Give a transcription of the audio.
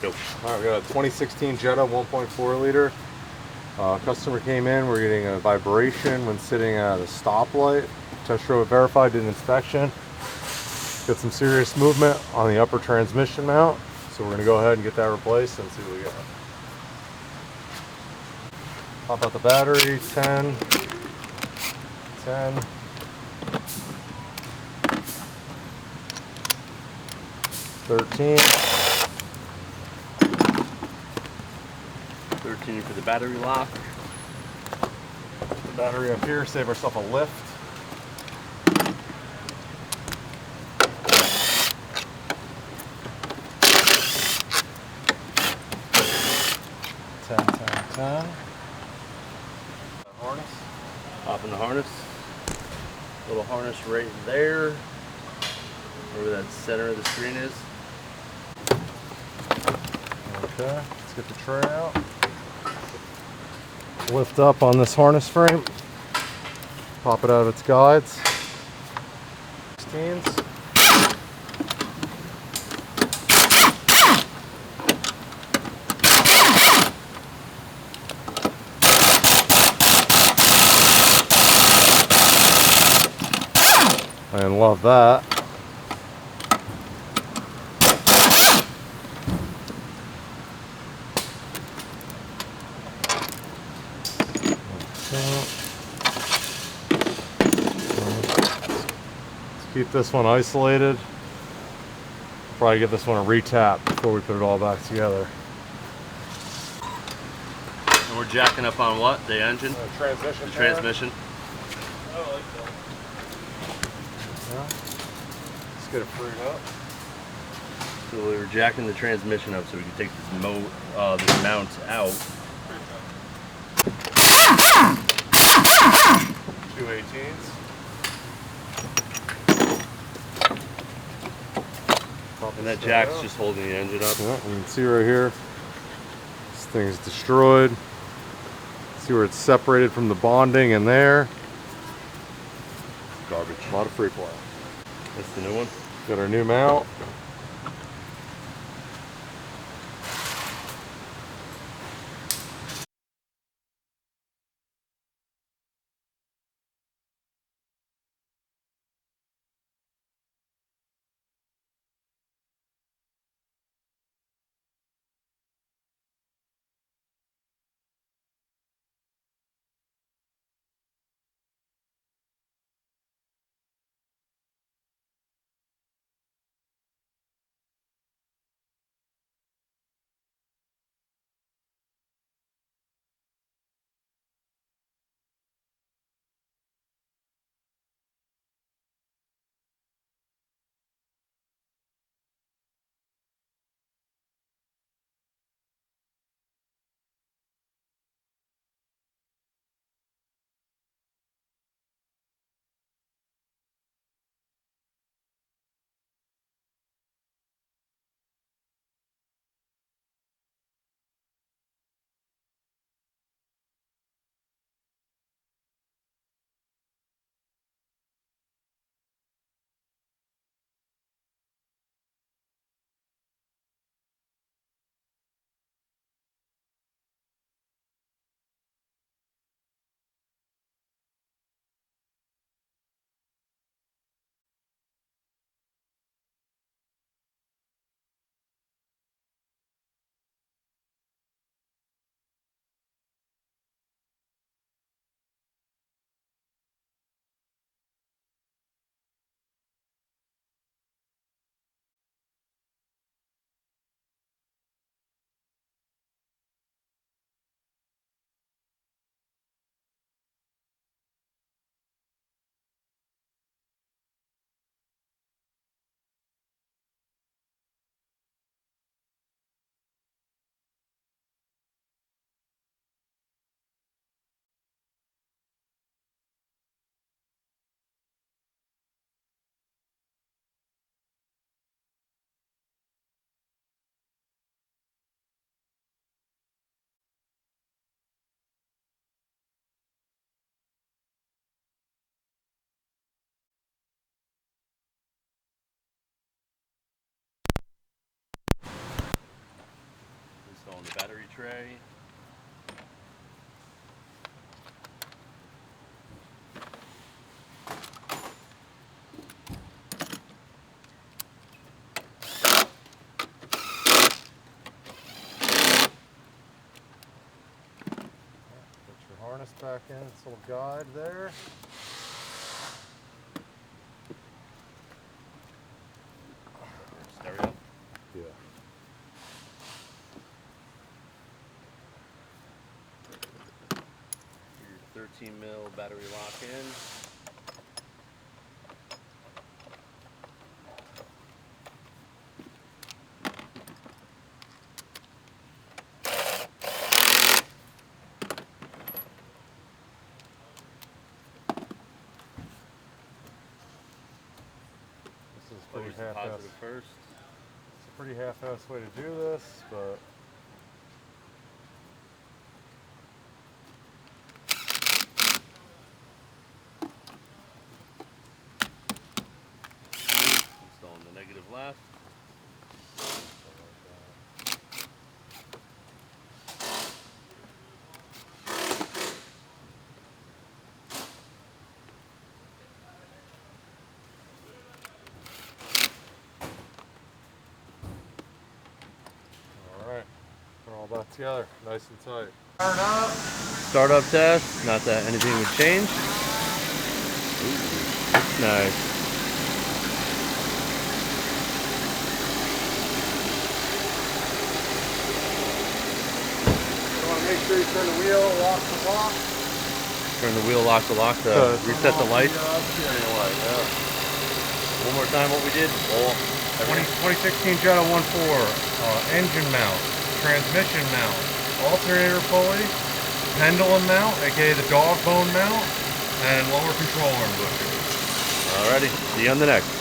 Nope. All right, we got a 2016 Jetta 1.4 liter. Customer came in, we're getting a vibration when sitting at a stoplight. Test drove it, verified, did an inspection. Got some serious movement on the upper transmission mount. So we're gonna go ahead and get that replaced and see what we got. Pop out the battery, 10, 10. 13. 13 for the battery lock. Put the battery up here, save ourselves a lift. Ten. Harness. Pop in the harness. Little harness right there, where that center of the screen is. Okay, let's get the tray out. Lift up on this harness frame. Pop it out of its guides. 16s. And love that. Let's keep this one isolated. Probably give this one a retap before we put it all back together. And we're jacking up on what? The engine? Transmission. The transmission. Yeah. Let's get it freed up. So we were jacking the transmission up so we could take this mount out. 2 18s. And that jack's just holding the engine up. Yeah, you can see right here, this thing's destroyed. See where it's separated from the bonding in there. Garbage. A lot of free play. That's the new one. Got our new mount. Installing the battery tray. Put your harness back in, this little guide there. Stereo. Yeah. Your 13 mil battery lock in. This is Put pretty your half-assed. positive first. It's a pretty half-assed way to do this, but Installing the negative left. all right. Put it all back together, nice and tight. Startup test. Not that anything would change. Ooh, nice. Make sure you turn the wheel, lock the lock. Turn the wheel, lock the lock to reset the lights. One more time what we did. 2016 Jetta 1.4, engine mount, transmission mount, alternator pulley, pendulum mount, aka the dog bone mount, and lower control arm bushing. Alrighty, see you on the next.